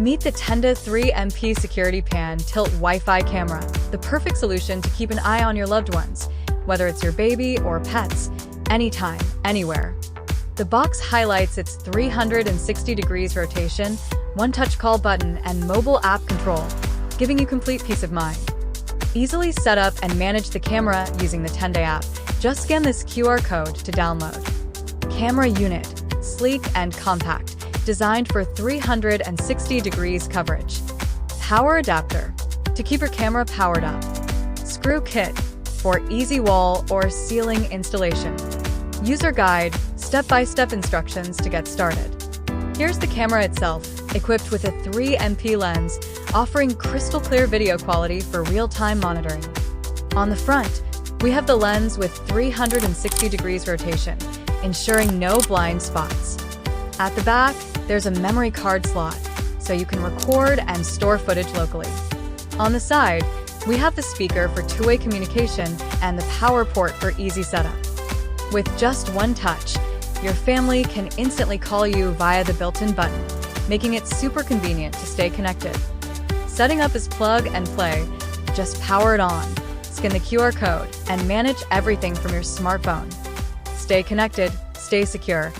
Meet the Tenda 3MP Security Pan Tilt Wi-Fi Camera, the perfect solution to keep an eye on your loved ones, whether it's your baby or pets, anytime, anywhere. The box highlights its 360 degrees rotation, one-touch call button, and mobile app control, giving you complete peace of mind. Easily set up and manage the camera using the Tenda app. Just scan this QR code to download. Camera unit, sleek and compact, designed for 360 degrees coverage. Power adapter, to keep your camera powered up. Screw kit, for easy wall or ceiling installation. User guide, step-by-step instructions to get started. Here's the camera itself, equipped with a 3MP lens, offering crystal clear video quality for real-time monitoring. On the front, we have the lens with 360 degrees rotation, ensuring no blind spots. At the back, there's a memory card slot, so you can record and store footage locally. On the side, we have the speaker for two-way communication and the power port for easy setup. With just one touch, your family can instantly call you via the built-in button, making it super convenient to stay connected. Setting up is plug and play. Just power it on, scan the QR code, and manage everything from your smartphone. Stay connected, stay secure.